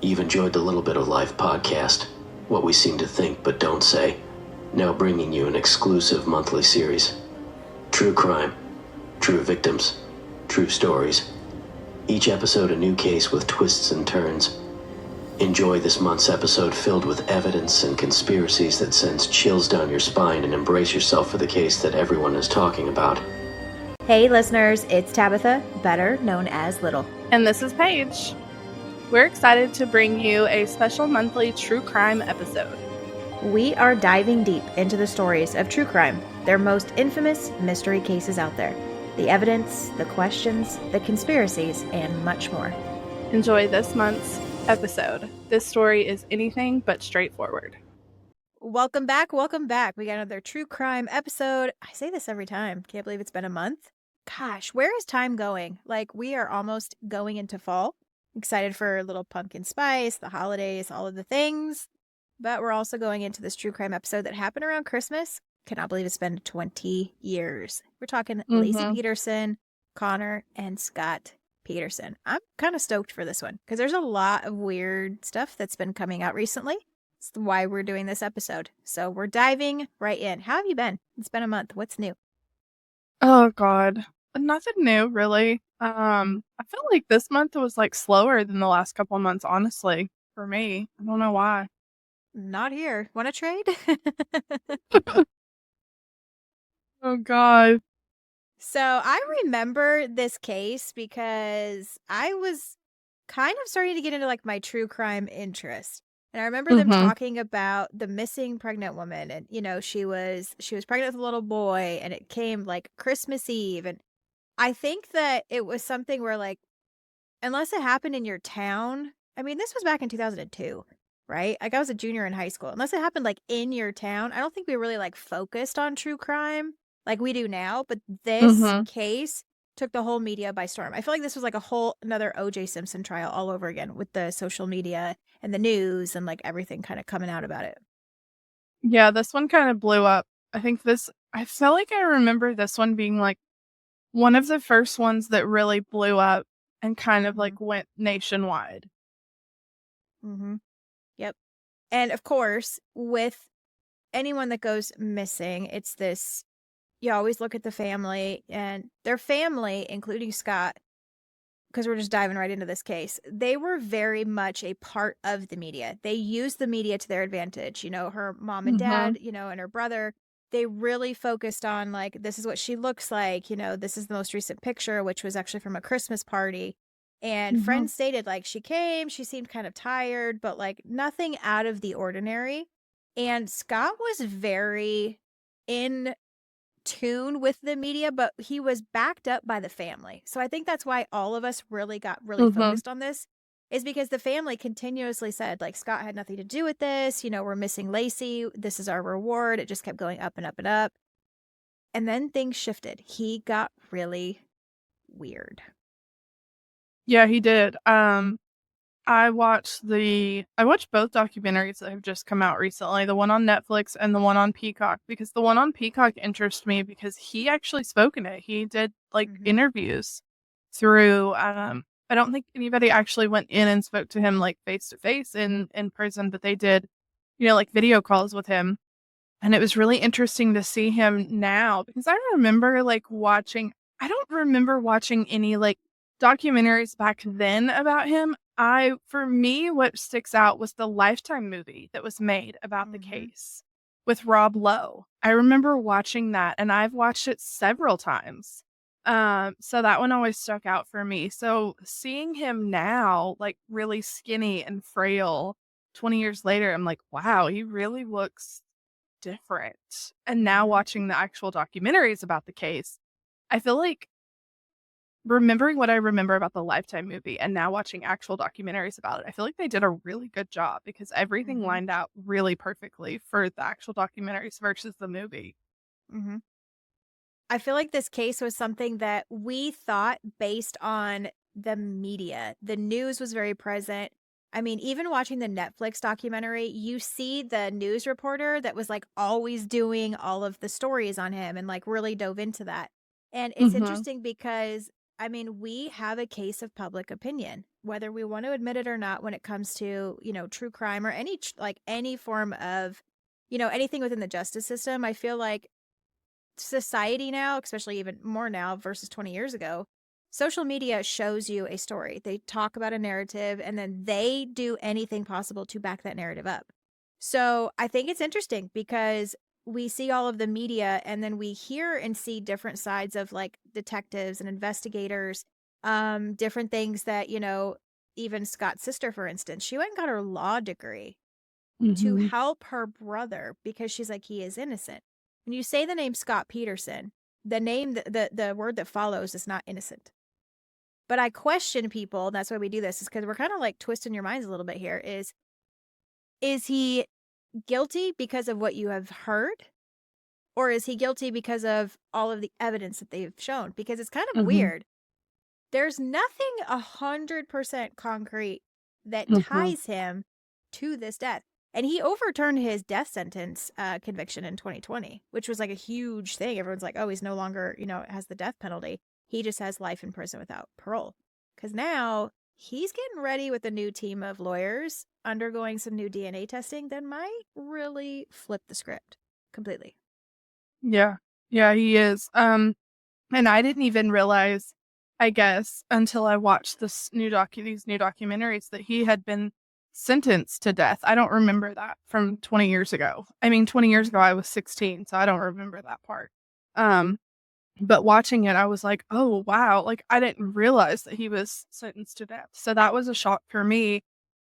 You've enjoyed the Little Bit of Life podcast, what we seem to think but don't say, now bringing you an exclusive monthly series. True crime, true victims, true stories. Each episode a new case with twists and turns. Enjoy this month's episode filled with evidence and conspiracies that sends chills down your spine, and embrace yourself for the case that everyone is talking about. Hey listeners, it's Tabitha, better known as Little. And this is Paige. We're excited to bring you a special monthly true crime episode. We are diving deep into the stories of true crime, their most infamous mystery cases out there. The evidence, the questions, the conspiracies, and much more. Enjoy this month's episode. This story is anything but straightforward. Welcome back. We got another true crime episode. I say this every time. Can't believe it's been a month. Gosh, where is time going? Like, we are almost going into fall. Excited for a little pumpkin spice, the holidays, all of the things. But we're also going into this true crime episode that happened around Christmas. Cannot believe it's been 20 years. We're talking Laci Peterson, Connor, and Scott Peterson. I'm kind of stoked for this one because there's a lot of weird stuff that's been coming out recently. That's why we're doing this episode. So we're diving right in. How have you been? It's been a month. What's new? Oh God, nothing new really. I feel like this month was like slower than the last couple of months, honestly, for me. I don't know why. Not here. Want to trade? Oh God. So I remember this case because I was kind of starting to get into like my true crime interest. And I remember them talking about the missing pregnant woman, and she was pregnant with a little boy, and it came like Christmas Eve. And I think that it was something where, like, unless it happened in your town, I mean, this was back in 2002, right? Like, I was a junior in high school. Unless it happened like in your town, I don't think we really like focused on true crime like we do now. But this case took the whole media by storm. I feel like this was like a whole another O.J. Simpson trial all over again, with the social media and the news and like everything kind of coming out about it. Yeah, this one kind of blew up. I felt like I remember this one being like one of the first ones that really blew up and kind of like went nationwide. Yep. And of course, with anyone that goes missing, it's this, you always look at the family, and their family, including Scott, because we're just diving right into this case, they were very much a part of the media. They used the media to their advantage. Her mom and dad, and her brother, they really focused on, like, this is what she looks like. This is the most recent picture, which was actually from a Christmas party. And friends stated, like, she came, she seemed kind of tired, but like nothing out of the ordinary. And Scott was very in tune with the media, but he was backed up by the family. So I think that's why all of us really got focused on this, is because the family continuously said, like, Scott had nothing to do with this. We're missing Laci. This is our reward. It just kept going up and up and up. And then things shifted. He got really weird. Yeah, he did. I watched both documentaries that have just come out recently, the one on Netflix and the one on Peacock, because the one on Peacock interests me because he actually spoke in it. He did like interviews through, I don't think anybody actually went in and spoke to him like face to face in prison, but they did, like video calls with him. And it was really interesting to see him now, because I don't remember watching any like documentaries back then about him. For me, what sticks out was the Lifetime movie that was made about the case with Rob Lowe. I remember watching that, and I've watched it several times. So that one always stuck out for me. So seeing him now, like really skinny and frail 20 years later, I'm like, wow, he really looks different. And now watching the actual documentaries about the case, I feel like remembering what I remember about the Lifetime movie and now watching actual documentaries about it, I feel like they did a really good job, because everything lined out really perfectly for the actual documentaries versus the movie. I feel like this case was something that we thought based on the media. The news was very present. I mean, even watching the Netflix documentary, you see the news reporter that was like always doing all of the stories on him and like really dove into that. And it's interesting because I mean, we have a case of public opinion, whether we want to admit it or not, when it comes to, true crime or any form of, anything within the justice system. I feel like society now, especially even more now versus 20 years ago, social media shows you a story. They talk about a narrative and then they do anything possible to back that narrative up. So I think it's interesting because we see all of the media and then we hear and see different sides of like detectives and investigators, different things that, even Scott's sister, for instance, she went and got her law degree to help her brother because she's like, he is innocent. When you say the name Scott Peterson, the name, the word that follows is not innocent. But I question people, and that's why we do this, is because we're kind of like twisting your minds a little bit here, is he guilty because of what you have heard? Or is he guilty because of all of the evidence that they've shown? Because it's kind of weird. There's nothing 100% concrete that ties him to this death. And he overturned his death sentence conviction in 2020, which was like a huge thing. Everyone's like, oh, he's no longer, has the death penalty. He just has life in prison without parole. Because now he's getting ready with a new team of lawyers undergoing some new DNA testing that might really flip the script completely. Yeah. Yeah, he is. And I didn't even realize, I guess, until I watched these new documentaries that he had been sentenced to death. I don't remember that from 20 years ago. I mean, 20 years ago, I was 16, so I don't remember that part. But watching it, I was like, oh, wow. Like, I didn't realize that he was sentenced to death. So that was a shock for me.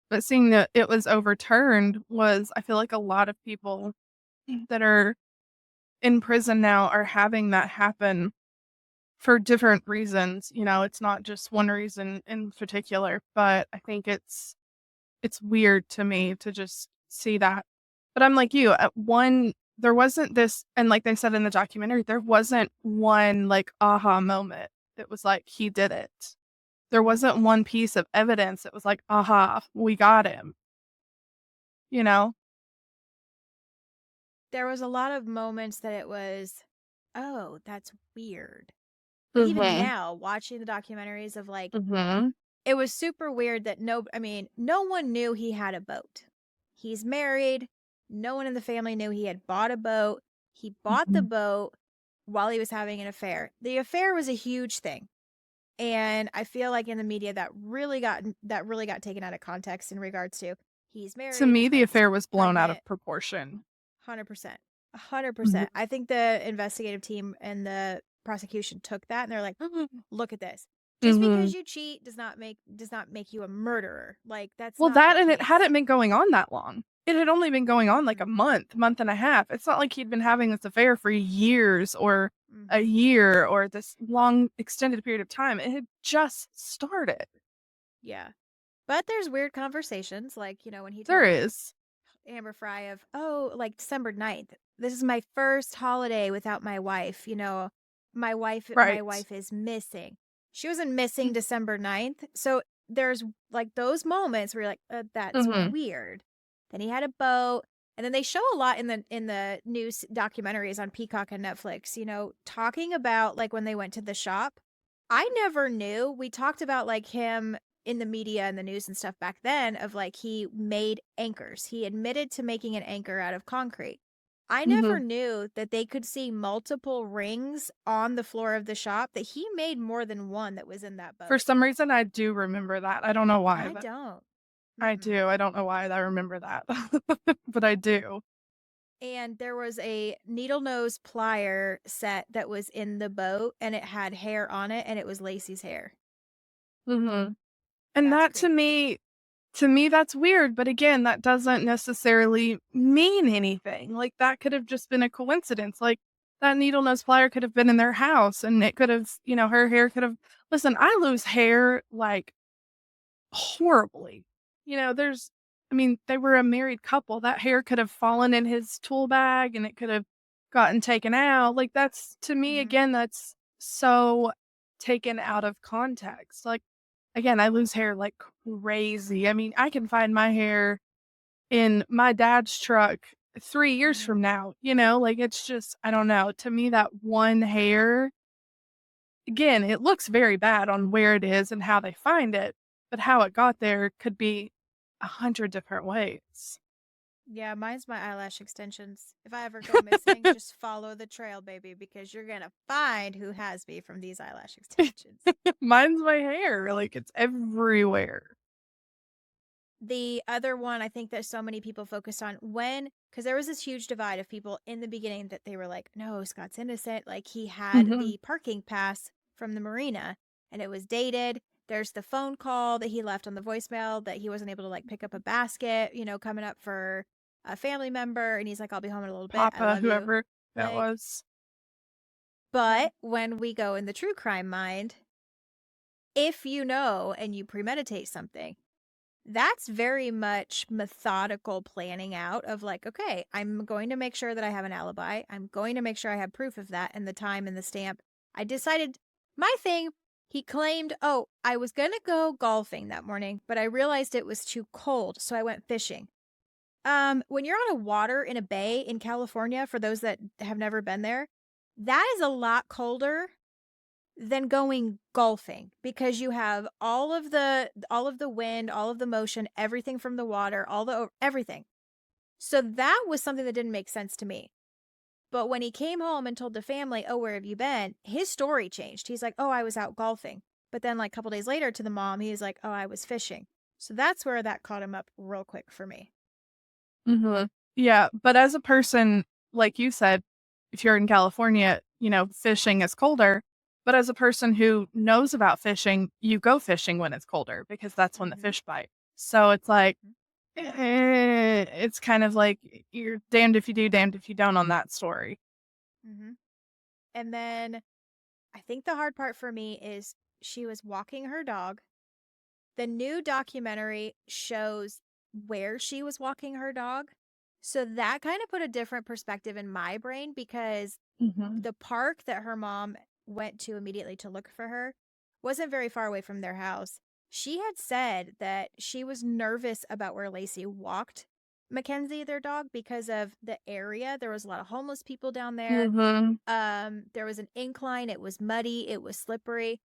But seeing that it was overturned I feel like a lot of people that are in prison now are having that happen for different reasons. It's not just one reason in particular, but I think it's weird to me to just see that. But I'm like you, there wasn't this, and like they said in the documentary, there wasn't one like aha moment that was like, he did it. There wasn't one piece of evidence that was like, aha, we got him. There was a lot of moments that it was, oh, that's weird. Like even now, watching the documentaries of like, it was super weird that no one knew he had a boat. He's married. No one in the family knew he had bought a boat. He bought the boat while he was having an affair. The affair was a huge thing. And I feel like in the media that really got taken out of context in regards to he's married. To me, the affair was blown out of proportion. 100%. 100%. I think the investigative team and the prosecution took that and they're like, look at this. Just because you cheat does not make you a murderer. Like that's well, not that the and case. it hadn't been going on that long. It had only been going on like a month and a half. It's not like he'd been having this affair for years or a year or this long extended period of time. It had just started. Yeah. But there's weird conversations like, when he There told is Amber Fry of, oh, like December 9th. This is my first holiday without my wife. My wife is missing. She wasn't missing December 9th. So there's like those moments where you're like, that's weird. Then he had a boat. And then they show a lot in the news documentaries on Peacock and Netflix, talking about like when they went to the shop. I never knew. We talked about like him in the media and the news and stuff back then of like he made anchors. He admitted to making an anchor out of concrete. I never knew that they could see multiple rings on the floor of the shop, that he made more than one that was in that boat. For some reason, I do remember that. I don't know why. I don't. I do. I don't know why I remember that, but I do. And there was a needle nose plier set that was in the boat and it had hair on it and it was Laci's hair. And that to me, that's weird. But again, that doesn't necessarily mean anything. Like that could have just been a coincidence. Like that needle nose plier could have been in their house and it could have, her hair could have, listen, I lose hair like horribly. They were a married couple. That hair could have fallen in his tool bag and it could have gotten taken out. Like that's, to me, again, that's so taken out of context. Like, again, I lose hair like crazy. I mean, I can find my hair in my dad's truck 3 years from now, like it's just, I don't know. To me, that one hair again, it looks very bad on where it is and how they find it, but how it got there could be 100 different ways. Yeah, mine's my eyelash extensions. If I ever go missing, just follow the trail, baby, because you're gonna find who has me from these eyelash extensions. Mine's my hair. Like, it's everywhere. The other one I think that so many people focused on because there was this huge divide of people in the beginning that they were like, no, Scott's innocent. Like, he had the parking pass from the marina and it was dated. There's the phone call that he left on the voicemail that he wasn't able to like pick up a basket, coming up for a family member. And he's like, I'll be home in a little bit. I Papa, love you. whoever that Like, was. But when we go in the true crime mind, if you know and you premeditate something, that's very much methodical planning out of like, okay, I'm going to make sure that I have an alibi. I'm going to make sure I have proof of that and the time and the stamp. I decided my thing, he claimed, oh, I was going to go golfing that morning, but I realized it was too cold, so I went fishing. When you're on a water in a bay in California, for those that have never been there, that is a lot colder than going golfing because you have all of the wind, all of the motion, everything from the water, everything. So that was something that didn't make sense to me. But when he came home and told the family, "Oh, where have you been?" his story changed. He's like, "Oh, I was out golfing." But then like a couple days later to the mom, he was like, "Oh, I was fishing." So that's where that caught him up real quick for me. Yeah, but as a person, like you said, if you're in California, fishing is colder. But as a person who knows about fishing, you go fishing when it's colder because that's when the fish bite. So it's like, it's kind of like you're damned if you do, damned if you don't on that story. And then I think the hard part for me is she was walking her dog. The new documentary shows where she was walking her dog. So that kind of put a different perspective in my brain because the park that her mom went to immediately to look for her wasn't very far away from their house. She had said that she was nervous about where Laci walked Mackenzie, their dog, because of the area. There was a lot of homeless people down there. There was an incline. It was muddy. It was slippery.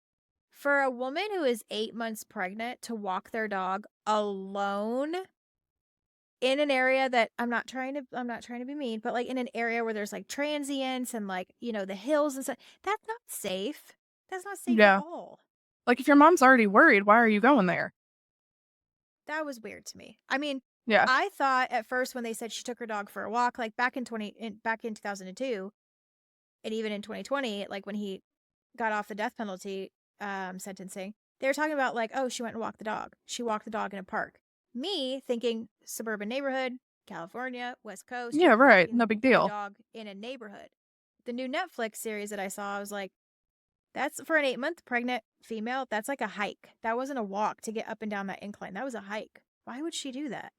For a woman who is 8 months pregnant to walk their dog alone in an area that I'm not trying to be mean, but like in an area where there's like transients and like, the hills and stuff, that's not safe. That's not safe at all. Like if your mom's already worried, why are you going there? That was weird to me. I mean, yeah. I thought at first when they said she took her dog for a walk, like back in 2002, and even in 2020, like when he got off the death penalty sentencing, they were talking about like, oh, she went and walked the dog. She walked the dog in a park. Me thinking suburban neighborhood, California, West Coast. Yeah, right. No big deal. Dog in a neighborhood. The new Netflix series that I saw, I was like, that's for an 8-month pregnant female. That's like a hike. That wasn't a walk to get up and down that incline. That was a hike. Why would she do that?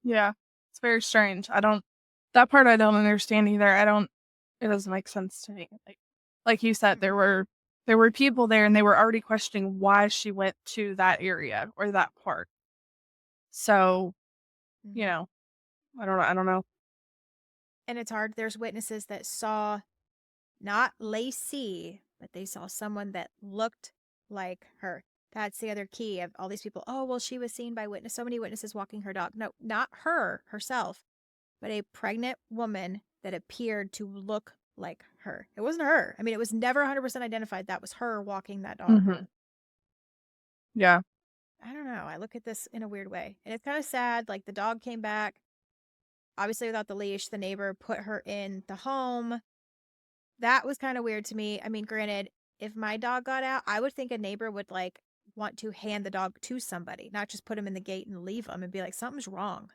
Yeah, it's very strange. That part I don't understand either. It doesn't make sense to me. Like you said, there were people there and they were already questioning why she went to that area or that park. So, I don't know. And it's hard. There's witnesses that saw not Laci, but they saw someone that looked like her. That's the other key of all these people. Oh, well, she was seen by so many witnesses walking her dog. No, not her herself, but a pregnant woman that appeared to look like her. It wasn't her. I mean, it was never 100% identified that was her walking that dog. Yeah. I don't know. I look at this in a weird way. And it's kind of sad. Like the dog came back, obviously without the leash. The neighbor put her in the home. That was kind of weird to me. I mean, granted, if my dog got out, I would think a neighbor would like want to hand the dog to somebody, not just put him in the gate and leave him and be like, something's wrong.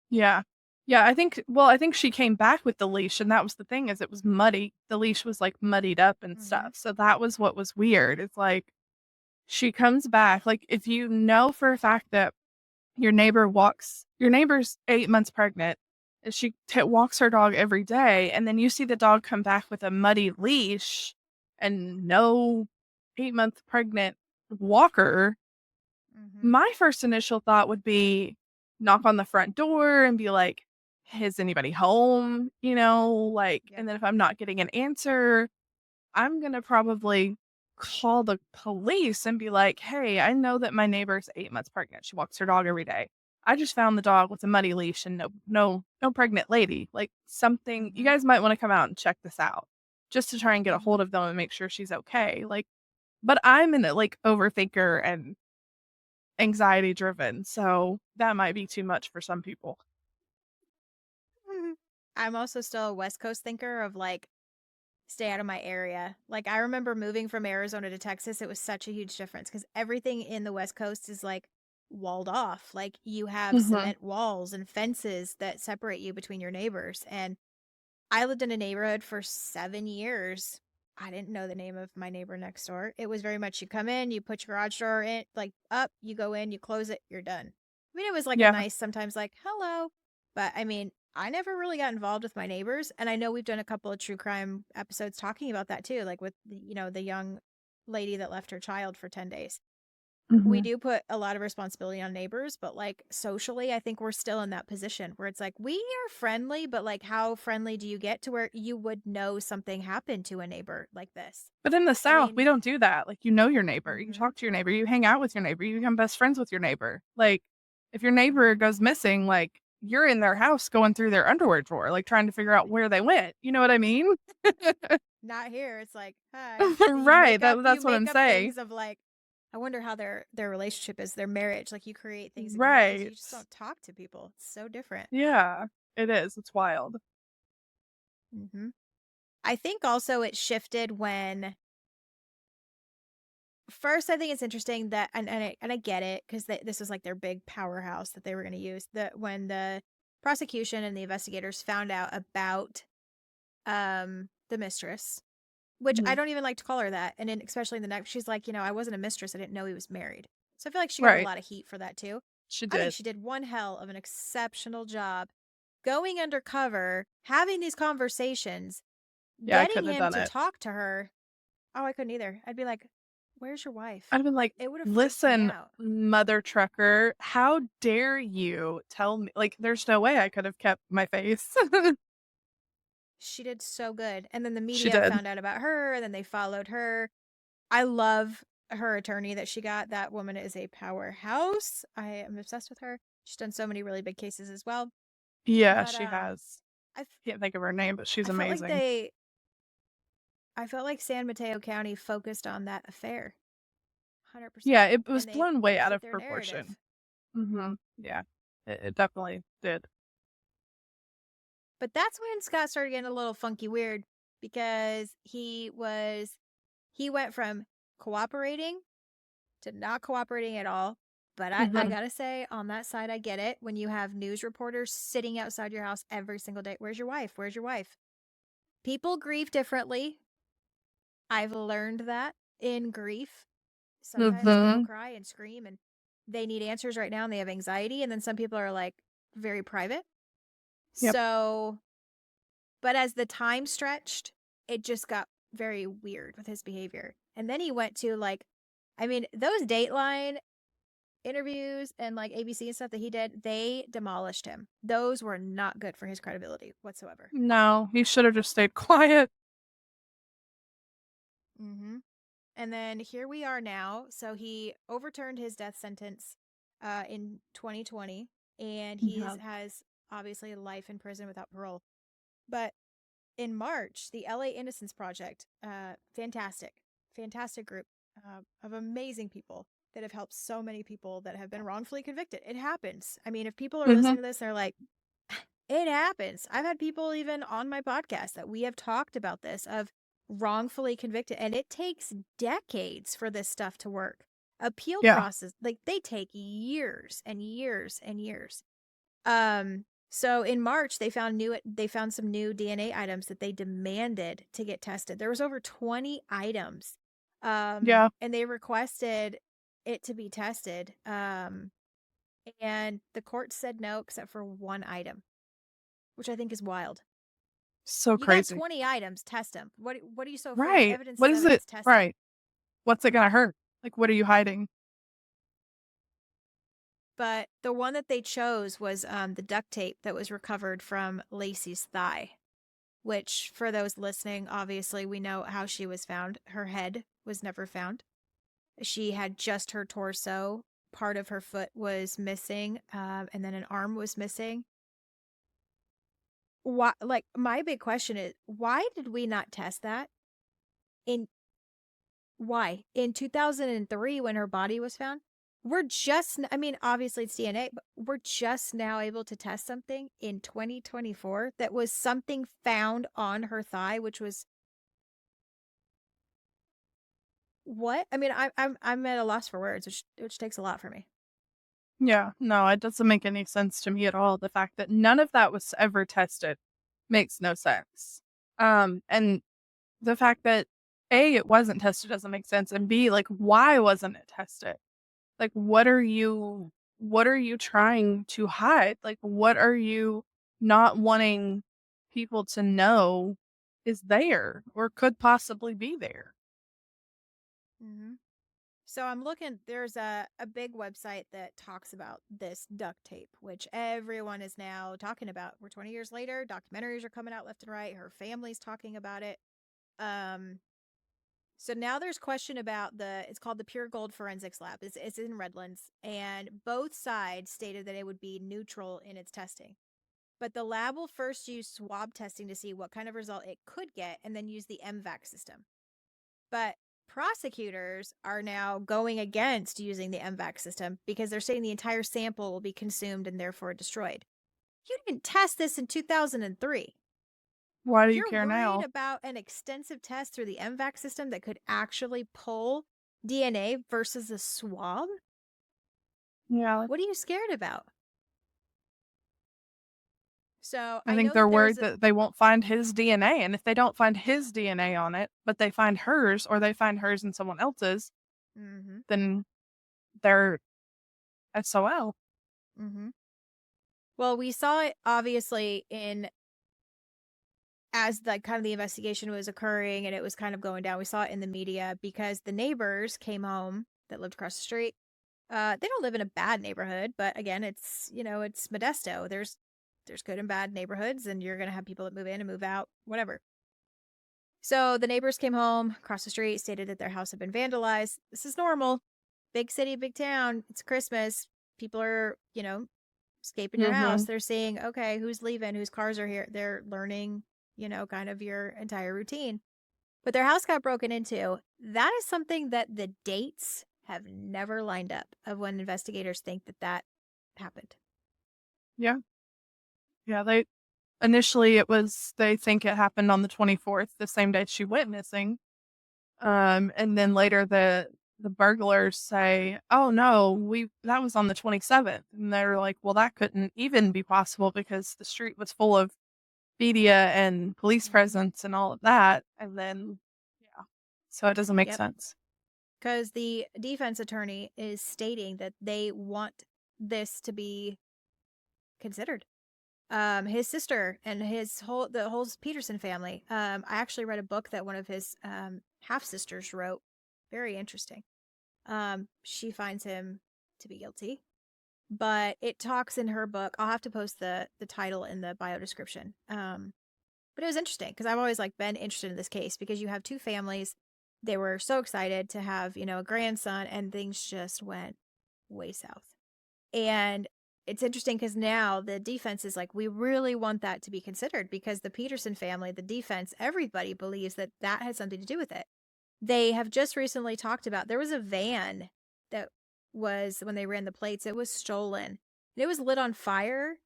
Yeah. Yeah, I think she came back with the leash, and that was the thing, is it was muddy. The leash was like muddied up and stuff. So that was what was weird. It's like she comes back, like if you know for a fact that your neighbor's 8 months pregnant, and she walks her dog every day, and then you see the dog come back with a muddy leash and no 8-month pregnant walker. My first initial thought would be knock on the front door and be like, is anybody home? And then if I'm not getting an answer, I'm going to probably call the police and be like, hey, I know that my neighbor's 8 months pregnant. She walks her dog every day. I just found the dog with a muddy leash and no pregnant lady. Like something, you guys might want to come out and check this out just to try and get a hold of them and make sure she's okay. Like, but I'm an like overthinker and anxiety driven. So that might be too much for some people. I'm also still a West Coast thinker of like, stay out of my area. Like, I remember moving from Arizona to Texas. It was such a huge difference because everything in the West Coast is like walled off. Like, you have cement walls and fences that separate you between your neighbors. And I lived in a neighborhood for 7 years. I didn't know the name of my neighbor next door. It was very much you come in, you put your garage door in, like up, you go in, you close it, you're done. I mean, it was like a Yeah. nice, sometimes like, hello. But I mean, I never really got involved with my neighbors. And I know we've done a couple of true crime episodes talking about that too, like with, the young lady that left her child for 10 days. We do put a lot of responsibility on neighbors, but like socially, I think we're still in that position where it's like we are friendly, but like how friendly do you get to where you would know something happened to a neighbor like this? But in the South, mean- we don't do that. Like, you know your neighbor. You talk to your neighbor. You hang out with your neighbor. You become best friends with your neighbor. Like, if your neighbor goes missing, like, you're in their house going through their underwear drawer, like, trying to figure out where they went. You know what I mean? Not here. It's like, hi. Right. That's what I'm saying. Things of like, I wonder how their relationship is, their marriage. Like you create things, because Right. you just don't talk to people. It's so different. Yeah, it is. It's wild. I think also it shifted when. First, I think it's interesting that, and I get it because this was like their big powerhouse that they were going to use. That when the prosecution and the investigators found out about the mistress, which I don't even like to call her that, and then especially in the next, she's like, I wasn't a mistress, I didn't know he was married. So I feel like she got a lot of heat for that too. She I think did. she did one hell of an exceptional job going undercover, having these conversations, Yeah, I getting couldn't have him done to it. talk to her. Oh, I couldn't either. I'd be like, where's your wife? I'd have been like, It would have freaked me listen, out. mother trucker, how dare you tell me? Like, there's no way I could have kept my face. She did so good. And then the She media did. found out about her, and then they followed her. I love her attorney that she got. That woman is a powerhouse. I am obsessed with her. She's done so many really big cases as well. Yeah, But she has. I Can't think of her name, but she's felt like amazing. I felt like San Mateo County focused on that affair. 100%. Yeah, it was And blown way they out fit of their proportion. narrative. Yeah, it definitely did. But that's when Scott started getting a little funky weird because he went from cooperating to not cooperating at all. But I gotta say, on that side, I get it. When you have news reporters sitting outside your house every single day, where's your wife? Where's your wife? People grieve differently. I've learned that in grief. Sometimes people cry and scream and they need answers right now and they have anxiety. And then some people are like very private. Yep. So, but as the time stretched, it just got very weird with his behavior. And then he went to like, I mean, those Dateline interviews and like ABC and stuff that he did, they demolished him. Those were not good for his credibility whatsoever. No, he should have just stayed quiet. And then here we are now. So he overturned his death sentence in 2020, and he has obviously life in prison without parole. But in March, the LA Innocence Project, fantastic group of amazing people that have helped so many people that have been wrongfully convicted. It happens. I mean, if people are listening to this, they're like, it happens. I've had people even on my podcast that we have talked about this of wrongfully convicted, and it takes decades for this stuff to work. Appeal process, like they take years and years and years. So in March, they found some new DNA items that they demanded to get tested. There was over 20 items. And they requested it to be tested. And the court said no, except for one item, which I think is wild. So crazy. You got 20 items, test them. What are you so afraid? Right. Evidence What is is evidence, it? test Right. it. What's it gonna hurt? Like, what are you hiding? But the one that they chose was the duct tape that was recovered from Laci's thigh. which for those listening, obviously we know how she was found. Her head was never found. She had just her torso. Part of her foot was missing, and then an arm was missing. Why? Like, my big question is, why did we not test that? In Why? In 2003, when her body was found, I mean, obviously it's DNA, but we're just now able to test something in 2024 that was something found on her thigh, which was what? I mean, I'm at a loss for words, which takes a lot for me. Yeah, no, it doesn't make any sense to me at all. The fact that none of that was ever tested makes no sense. And the fact that A, it wasn't tested doesn't make sense, and B, like, why wasn't it tested? Like, what are you trying to hide? Like, what are you not wanting people to know is there or could possibly be there? Mm-hmm. So I'm looking, there's a big website that talks about this duct tape, which everyone is now talking about. We're 20 years later, documentaries are coming out left and right. Her family's talking about it. So now there's question about it's called the Pure Gold Forensics Lab. It's in Redlands, and both sides stated that it would be neutral in its testing. But the lab will first use swab testing to see what kind of result it could get and then use the MVAC system. But prosecutors are now going against using the MVAC system because they're saying the entire sample will be consumed and therefore destroyed. You didn't test this in 2003. Why do you You're care worried now? about an extensive test through the MVAC system that could actually pull DNA versus a swab? Yeah, What are you scared about? So I I think know they're that worried that they won't find his DNA. And if they don't find his DNA on it, but they find hers or they find hers and someone else's, Mm-hmm. then they're SOL. Mm-hmm. Well, we saw it obviously as the kind of the investigation was occurring and it was kind of going down. We saw it in the media because the neighbors came home that lived across the street. They don't live in a bad neighborhood, but again, it's Modesto. There's good and bad neighborhoods, and you're gonna have people that move in and move out, whatever. So the neighbors came home across the street, stated that their house had been vandalized. This is normal. Big city, big town. It's Christmas. People are, escaping your house. Mm-hmm. They're seeing, okay, who's leaving, whose cars are here. They're learning, kind of your entire routine. But their house got broken into. That is something that the dates have never lined up of when investigators think that happened. Yeah. Yeah, they think it happened on the 24th, the same day she went missing. And then later the burglars say, "Oh no, that was on the 27th." And they're like, "Well, that couldn't even be possible because the street was full of media and police presence and all of that." And then yeah. So it doesn't make Yep. sense. Because the defense attorney is stating that they want this to be considered. His sister and the whole Peterson family. I actually read a book that one of his half sisters wrote. Very interesting. She finds him to be guilty, but it talks in her book. I'll have to post the title in the bio description. But it was interesting because I've always been interested in this case because you have two families. They were so excited to have a grandson, and things just went way south. And it's interesting because now the defense is like, we really want that to be considered because the Peterson family, the defense, everybody believes that had something to do with it. They have just recently talked about there was a van that was, when they ran the plates, it was stolen. And it was lit on fire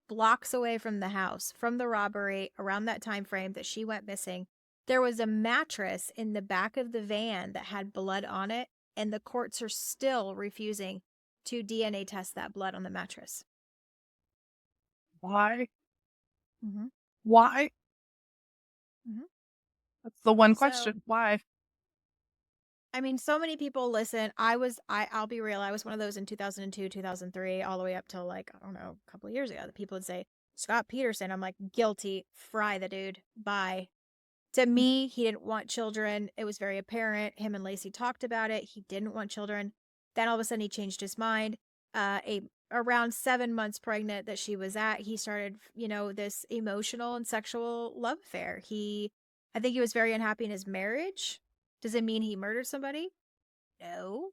blocks away from the house, from the robbery, around that time frame that she went missing. There was a mattress in the back of the van that had blood on it, and the courts are still refusing to DNA test that blood on the mattress. Why? Mm-hmm. Why? Mm-hmm. That's the one question. Why? I mean, so many people listen. I'll be real. I was one of those in 2002, 2003, all the way up till I don't know, a couple of years ago. That people would say, Scott Peterson. I'm like, guilty. Fry the dude. Bye. To me, he didn't want children. It was very apparent. Him and Laci talked about it. He didn't want children. Then all of a sudden he changed his mind. a around 7 months pregnant that she was at, he started, this emotional and sexual love affair. I think he was very unhappy in his marriage. Does it mean he murdered somebody? No.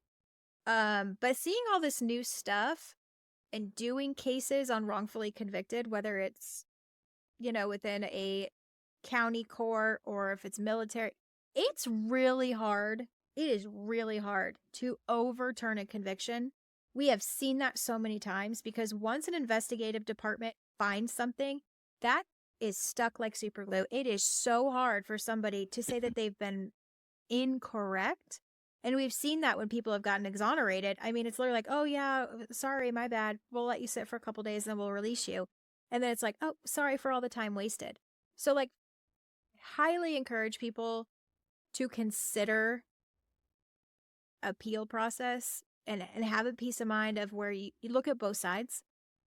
But seeing all this new stuff and doing cases on wrongfully convicted, whether it's, within a county court or if it's military, it's really hard. It is really hard to overturn a conviction. We have seen that so many times because once an investigative department finds something, that is stuck like super glue. It is so hard for somebody to say that they've been incorrect. And we've seen that when people have gotten exonerated. I mean, it's literally like, oh, yeah, sorry, my bad. We'll let you sit for a couple days and then we'll release you. And then it's like, oh, sorry for all the time wasted. So, like, highly encourage people to consider appeal process and have a peace of mind of where you look at both sides.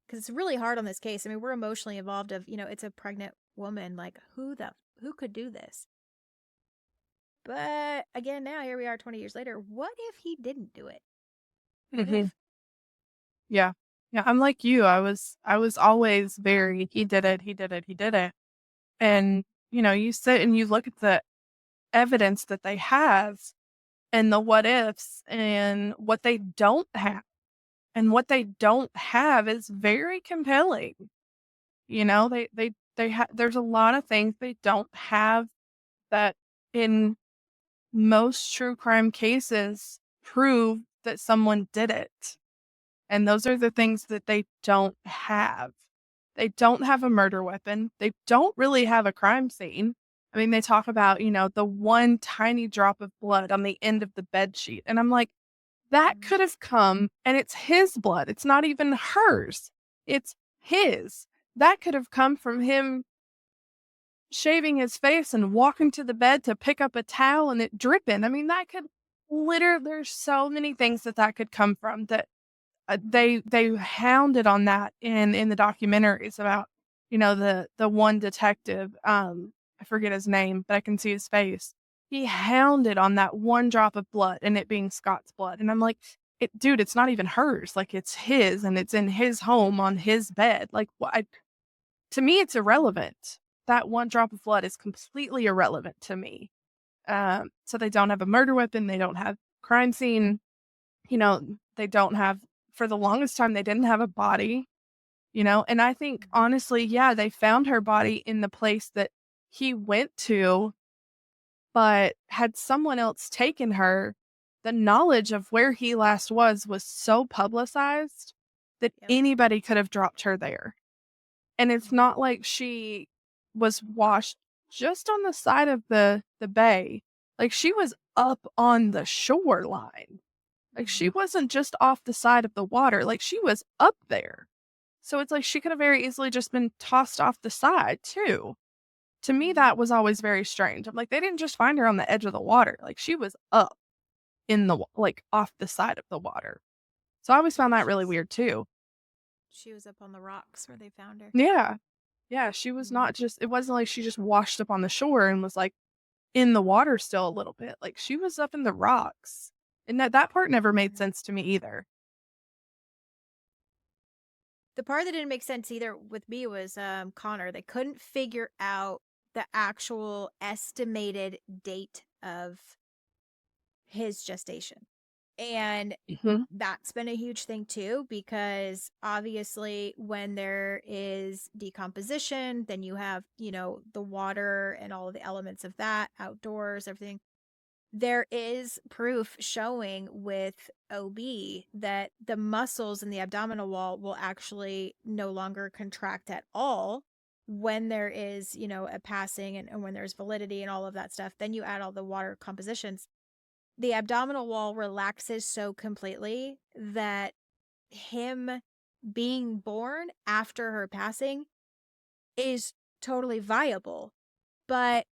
Because it's really hard on this case. I mean, we're emotionally involved of, it's a pregnant woman. Like, who could do this? But again, now here we are 20 years later. What if he didn't do it? What if? Yeah. Yeah. I'm like you. I was always very, he did it. He did it. He did it. And, you sit and you look at the evidence that they have and the what ifs and what they don't have. And what they don't have is very compelling. There's a lot of things they don't have that in most true crime cases prove that someone did it. And those are the things that they don't have. They don't have a murder weapon. They don't really have a crime scene. I mean, they talk about, the one tiny drop of blood on the end of the bed sheet. And I'm like, that could have come, and it's his blood. It's not even hers. It's his. That could have come from him shaving his face and walking to the bed to pick up a towel and it dripping. I mean, that could literally, there's so many things that could come from that they hounded on that in the documentaries about, the one detective, I forget his name, but I can see his face. He hounded on that one drop of blood and it being Scott's blood. And I'm like, dude, it's not even hers. Like, it's his and it's in his home on his bed. Like, to me, it's irrelevant. That one drop of blood is completely irrelevant to me. So they don't have a murder weapon. They don't have crime scene. They don't have, for the longest time, they didn't have a body, and I think honestly, yeah, they found her body in the place that he went to, but had someone else taken her, the knowledge of where he last was so publicized that anybody could have dropped her there. And it's not like she was washed just on the side of the bay. Like, she was up on the shoreline. Like, she wasn't just off the side of the water. Like, she was up there. So it's like she could have very easily just been tossed off the side too. To me, that was always very strange. I'm like, they didn't just find her on the edge of the water. Like, she was up in off the side of the water. So I always found that really weird too. She was up on the rocks where they found her. Yeah. Yeah. She was not just, it wasn't like she just washed up on the shore and was like in the water still a little bit. Like, she was up in the rocks. And that part never made sense to me either. The part that didn't make sense either with me was Connor. They couldn't figure out the actual estimated date of his gestation. And that's been a huge thing too, because obviously when there is decomposition, then you have, the water and all of the elements of that, outdoors, everything. There is proof showing with OB that the muscles in the abdominal wall will actually no longer contract at all when there is, a passing and when there's validity and all of that stuff. Then you add all the water compositions. The abdominal wall relaxes so completely that him being born after her passing is totally viable. But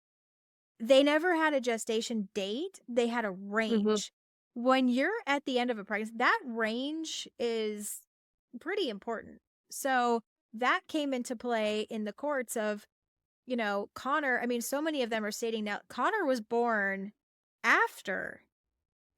they never had a gestation date. They had a range. When you're at the end of a pregnancy, that range is pretty important. So that came into play in the courts of, Connor. I mean, so many of them are stating now Connor was born after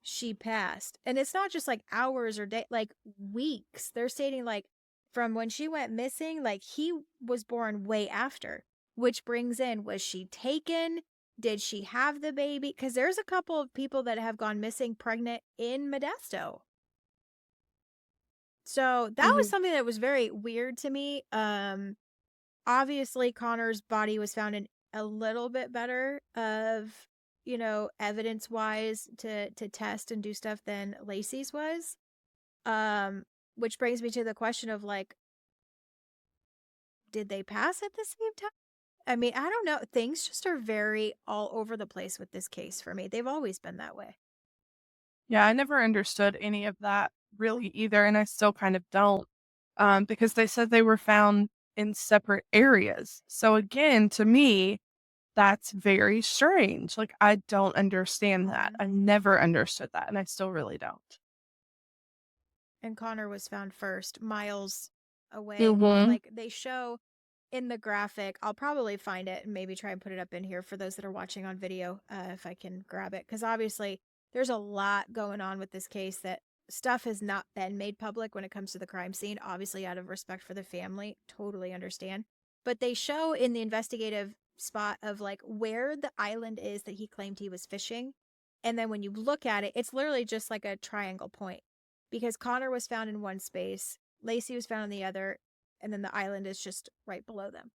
she passed. And it's not just like hours or day, like weeks. They're stating like from when she went missing, like he was born way after, which brings in, was she taken? Did she have the baby? Because there's a couple of people that have gone missing pregnant in Modesto. So that was something that was very weird to me. Obviously Connor's body was found in a little bit better of, evidence wise to test and do stuff than Laci's was. Which brings me to the question of like, did they pass at the same time? I mean, I don't know. Things just are very all over the place with this case for me. They've always been that way. Yeah, I never understood any of that really either, and I still kind of don't, because they said they were found in separate areas. So again, to me, that's very strange. Like, I don't understand that. I never understood that, and I still really don't. And Connor was found first, miles away. Mm-hmm. Like they show in the graphic, I'll probably find it and maybe try and put it up in here for those that are watching on video, if I can grab it. Because obviously, there's a lot going on with this case that stuff has not been made public when it comes to the crime scene. Obviously, out of respect for the family, totally understand. But they show in the investigative spot of like where the island is that he claimed he was fishing. And then when you look at it, it's literally just like a triangle point because Connor was found in one space, Laci was found in the other, and then the island is just right below them.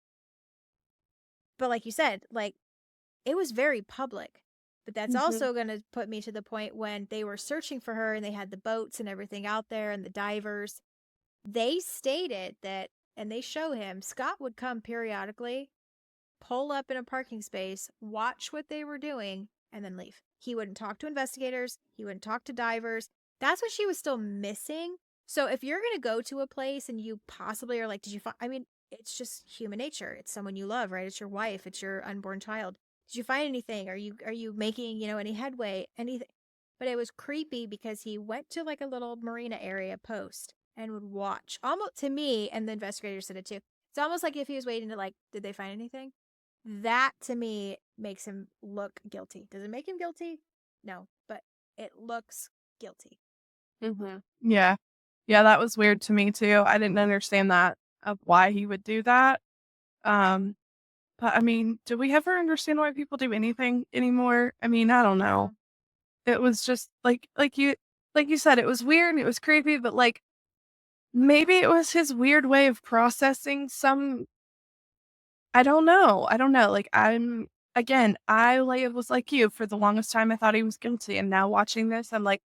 But like you said, like it was very public. But that's also going to put me to the point when they were searching for her and they had the boats and everything out there and the divers. They stated that, and they show him, Scott would come periodically, pull up in a parking space, watch what they were doing, and then leave. He wouldn't talk to investigators. He wouldn't talk to divers. That's what she was still missing. So if you're going to go to a place and you possibly are like, did you find, I mean, it's just human nature. It's someone you love, right? It's your wife. It's your unborn child. Did you find anything? Are you making, any headway? Anything? But it was creepy because he went to like a little marina area post and would watch. Almost to me, and the investigators said it too. It's almost like if he was waiting to like, did they find anything? That to me makes him look guilty. Does it make him guilty? No, but it looks guilty. Yeah. Yeah, that was weird to me too. I didn't understand that of why he would do that. But I mean, do we ever understand why people do anything anymore? I mean, I don't know. It was just like you said, it was weird and it was creepy, but like maybe it was his weird way of processing some. I don't know. I don't know. Like was like you for the longest time. I thought he was guilty, and now watching this, I'm like,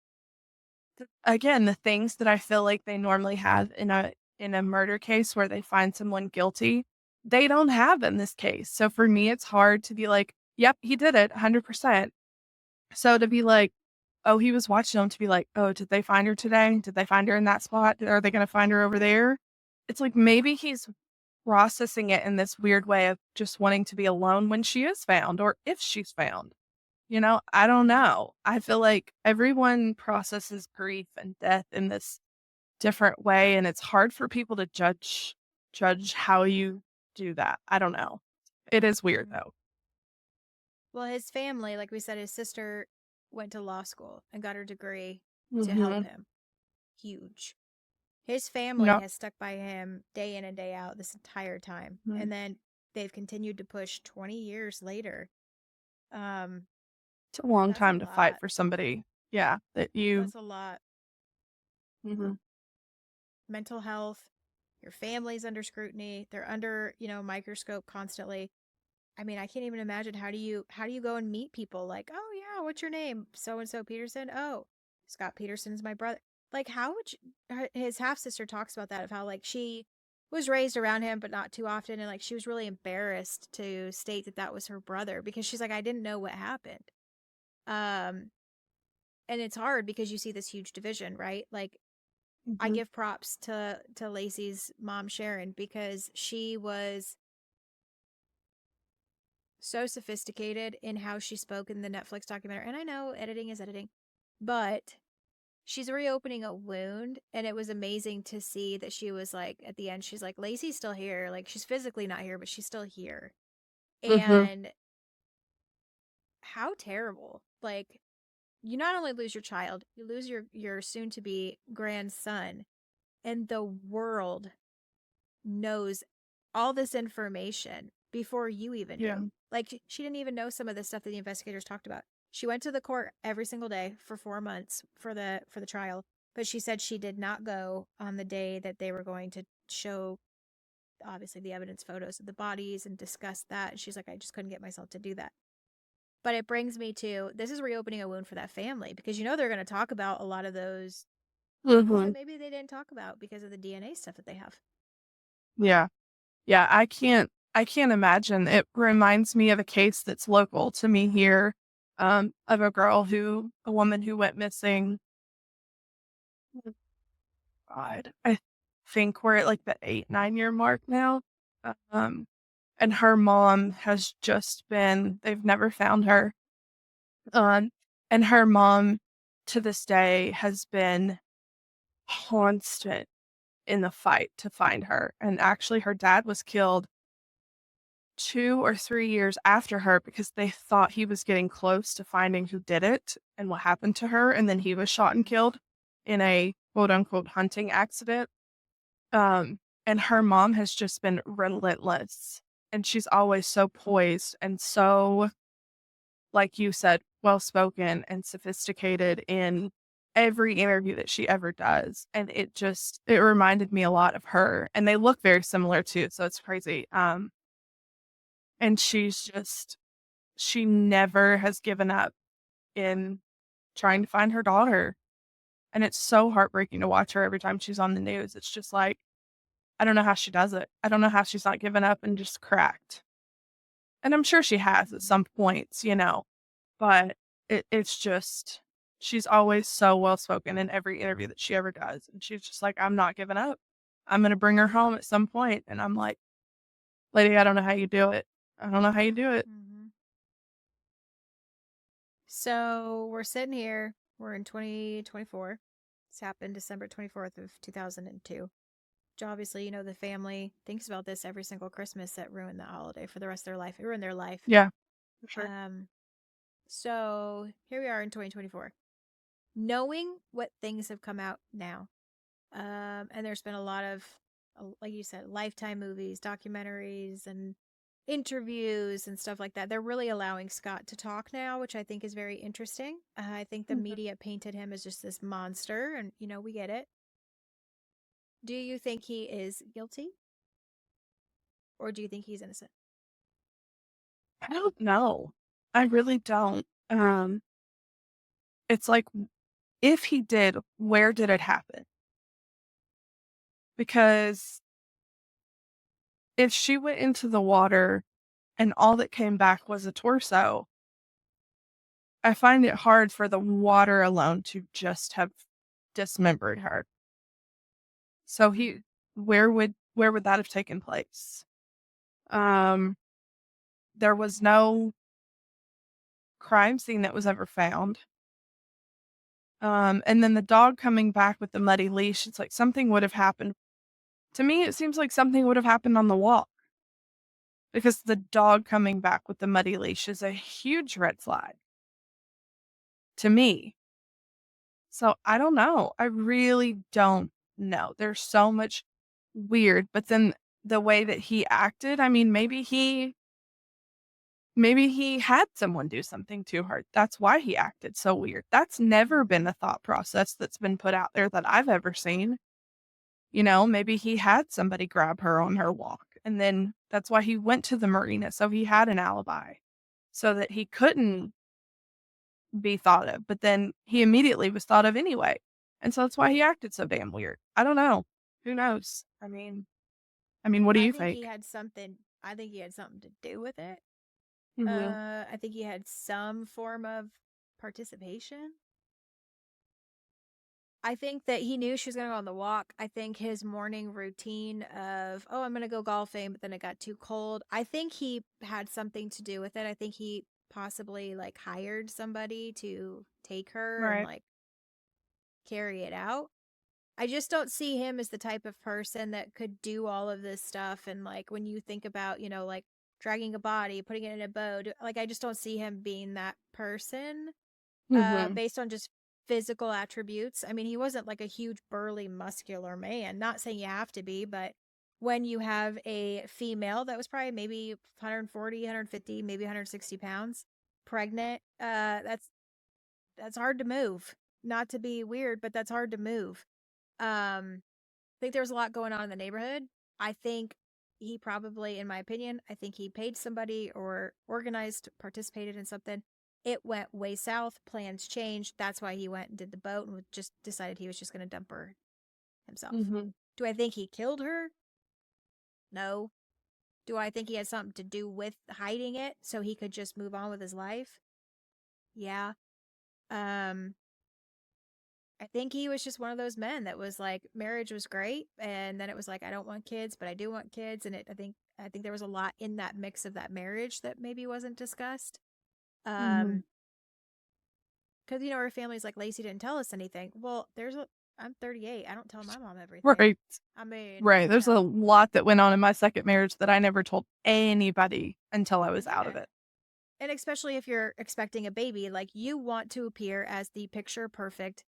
again, the things that I feel like they normally have in a murder case where they find someone guilty, they don't have in this case. So for me, it's hard to be like, yep, he did it 100%. So to be like, oh, he was watching them, to be like, oh, did they find her today? Did they find her in that spot? Are they going to find her over there? It's like maybe he's processing it in this weird way of just wanting to be alone when she is found or if she's found. I don't know. I feel like everyone processes grief and death in this different way, and it's hard for people to judge how you do that. I don't know. It is weird though. Well, his family, like we said, his sister went to law school and got her degree to help him. Huge. His family Yep. has stuck by him day in and day out this entire time. And then they've continued to push 20 years later. It's a long time to fight for somebody. Yeah, That's a lot. Mhm. Mental health, your family's under scrutiny. They're under, microscope constantly. I mean, I can't even imagine how do you go and meet people like, "Oh yeah, what's your name? So and so Peterson." "Oh, Scott Peterson's my brother." Like how would his half sister talks about that of how like she was raised around him but not too often, and like she was really embarrassed to state that that was her brother because she's like, "I didn't know what happened." Um and it's hard because you see this huge division, right? Like I give props to Laci's mom Sharon because she was so sophisticated in how she spoke in the Netflix documentary. And I know editing is editing, but she's reopening a wound. And it was amazing to see that she was like, at the end, she's like, Laci's still here. Like, she's physically not here, but she's still here. And how terrible. Like, you not only lose your child, you lose your soon to be grandson, and the world knows all this information before you even Yeah. do. Like, she didn't even know some of the stuff that the investigators talked about. She went to the court every single day for 4 months for the trial, but she said she did not go on the day that they were going to show, obviously, the evidence photos of the bodies and discuss that. And she's like, I just couldn't get myself to do that. But it brings me to, this is reopening a wound for that family, because they're going to talk about a lot of those people Hmm. that maybe they didn't talk about because of the DNA stuff that they have. Yeah. Yeah. I can't imagine. It reminds me of a case that's local to me here, of a woman who went missing. God, I think we're at like the 8-9 year mark now. Um, and her mom has just been, they've never found her. Um, and her mom to this day has been constant in the fight to find her. And actually, her dad was killed 2 or 3 years after her because they thought he was getting close to finding who did it and what happened to her. And then he was shot and killed in a quote unquote hunting accident. And her mom has just been relentless. And she's always so poised and so, like you said, well spoken and sophisticated in every interview that she ever does. And it reminded me a lot of her. And they look very similar too. So it's crazy. And she never has given up in trying to find her daughter. And it's so heartbreaking to watch her every time she's on the news. It's just like, I don't know how she does it. I don't know how she's not given up and just cracked. And I'm sure she has at some points, but it's just, she's always so well spoken in every interview that she ever does. And she's just like, I'm not giving up. I'm going to bring her home at some point. And I'm like, lady, I don't know how you do it. I don't know how you do it. Mm-hmm. So we're sitting here. We're in 2024. This happened December 24th of 2002. Which obviously, the family thinks about this every single Christmas. That ruined that holiday for the rest of their life. It ruined their life. Yeah, for sure. So here we are in 2024. Knowing what things have come out now. And there's been a lot of, like you said, Lifetime movies, documentaries, and interviews and stuff like that. They're really allowing Scott to talk now, which I think is very interesting. I think the Mhm. media painted him as just this monster, and we get it. Do you think he is guilty, or do you think he's innocent? I don't know. I really don't. It's like, if he did, where did it happen? Because if she went into the water and all that came back was a torso, I find it hard for the water alone to just have dismembered her. So where would that have taken place? Um, there was no crime scene that was ever found. And then the dog coming back with the muddy leash, it's like something would have happened. To me, it seems like something would have happened on the walk. Because the dog coming back with the muddy leash is a huge red flag to me. So I don't know. I really don't know. There's so much weird, but then the way that he acted, I mean, maybe he had someone do something to her. That's why he acted so weird. That's never been a thought process that's been put out there that I've ever seen. Maybe he had somebody grab her on her walk, and then that's why he went to the marina. So he had an alibi so that he couldn't be thought of, but then he immediately was thought of anyway. And so that's why he acted so damn weird. I don't know. Who knows? I mean, what do I you think he think? had something. I think he had something to do with it. Mhm. I think he had some form of participation. I think that he knew she was going to go on the walk. I think his morning routine of, oh, I'm going to go golfing, but then it got too cold. I think he had something to do with it. I think he possibly like hired somebody to take her and Right. like carry it out. I just don't see him as the type of person that could do all of this stuff. And like when you think about, like dragging a body, putting it in a boat, like I just don't see him being that person. based on just physical attributes. I mean, he wasn't like a huge, burly, muscular man. Not saying you have to be, but when you have a female that was probably maybe 140, 150, maybe 160 pounds, pregnant, that's hard to move. Not to be weird, but that's hard to move. I think there's a lot going on in the neighborhood. I think he probably, in my opinion, I think he paid somebody or organized, participated in something. It went way south. Plans changed. That's why he went and did the boat and just decided he was just going to dump her himself. Do I think he killed her? No. Do I think he had something to do with hiding it so he could just move on with his life? Yeah. I think he was just one of those men that was like, marriage was great, and then it was like, I don't want kids, but I do want kids, and I think there was a lot in that mix of that marriage that maybe wasn't discussed. Because her family's like, Laci didn't tell us anything. Well, I'm 38. I don't tell my mom everything. Right. I mean, right. There's a lot that went on in my second marriage that I never told anybody until I was out of it. And especially if you're expecting a baby, like, you want to appear as the picture perfect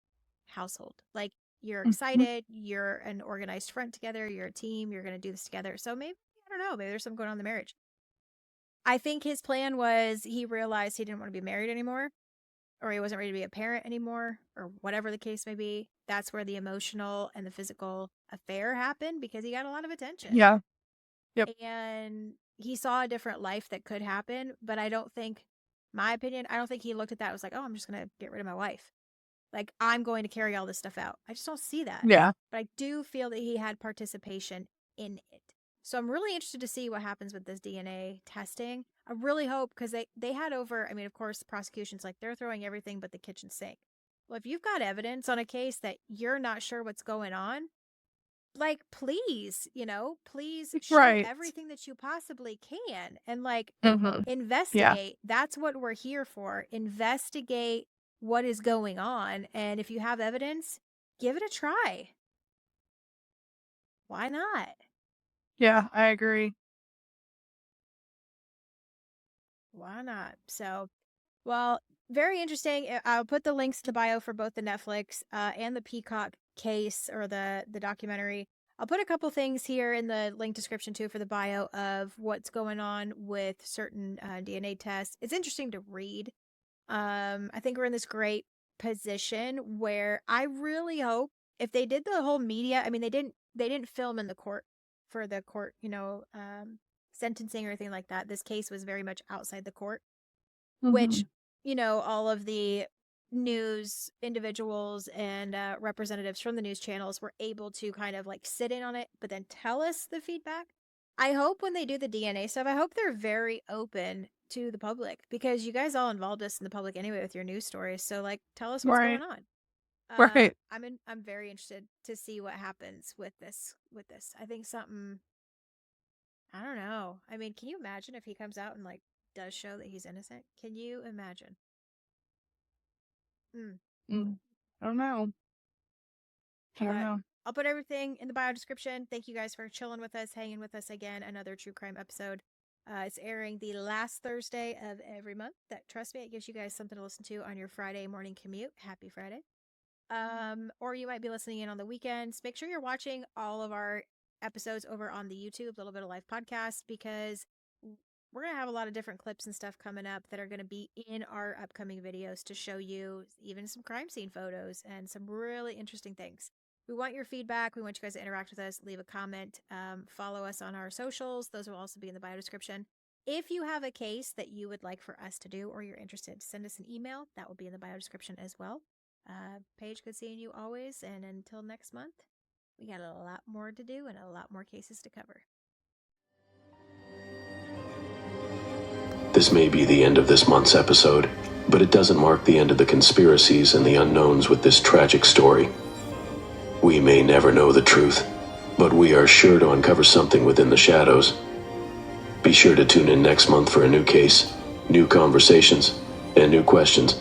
household. Like, you're excited, you're an organized front together, you're a team, you're going to do this together. So maybe, I don't know, maybe there's something going on in the marriage. I think his plan was he realized he didn't want to be married anymore, or he wasn't ready to be a parent anymore, or whatever the case may be. That's where the emotional and the physical affair happened, because he got a lot of attention. Yeah. Yep. And he saw a different life that could happen, but I don't think, my opinion, I don't think he looked at that and was like, oh, I'm just going to get rid of my wife. Like, I'm going to carry all this stuff out. I just don't see that. Yeah. But I do feel that he had participation in it. So I'm really interested to see what happens with this DNA testing. I really hope, because they had over, I mean, of course, the prosecution's like, they're throwing everything but the kitchen sink. Well, if you've got evidence on a case that you're not sure what's going on, like, please, please show everything that you possibly can, and like, investigate. Yeah. That's what we're here for. Investigate what is going on. And if you have evidence, give it a try. Why not? Yeah, I agree. Why not? So, well, very interesting. I'll put the links to bio for both the Netflix and the Peacock case, or the documentary. I'll put a couple things here in the link description too for the bio of what's going on with certain DNA tests. It's interesting to read. I think we're in this great position where I really hope, if they did the whole media, I mean, they didn't film in the court for the court, sentencing or anything like that. This case was very much outside the court, which, all of the news individuals and representatives from the news channels were able to kind of like sit in on it, but then tell us the feedback. I hope when they do the DNA stuff, I hope they're very open to the public, because you guys all involved us in the public anyway with your news stories. So, like, tell us what's going on. Right. I'm very interested to see what happens with this. I think something, I don't know. I mean, can you imagine if he comes out and like does show that he's innocent? Can you imagine? I don't know. I'll put everything in the bio description. Thank you guys for chilling with us, hanging with us again. Another true crime episode. It's airing the last Thursday of every month. Trust me, it gives you guys something to listen to on your Friday morning commute. Happy Friday. Or you might be listening in on the weekends. Make sure you're watching all of our episodes over on the YouTube, Little Bit of Life podcast, because we're going to have a lot of different clips and stuff coming up that are going to be in our upcoming videos to show you even some crime scene photos and some really interesting things. We want your feedback. We want you guys to interact with us. Leave a comment. Follow us on our socials. Those will also be in the bio description. If you have a case that you would like for us to do, or you're interested, send us an email. That will be in the bio description as well. Paige, good seeing you always. And until next month, we got a lot more to do and a lot more cases to cover. This may be the end of this month's episode, but it doesn't mark the end of the conspiracies and the unknowns with this tragic story. We may never know the truth, but we are sure to uncover something within the shadows. Be sure to tune in next month for a new case, new conversations, and new questions.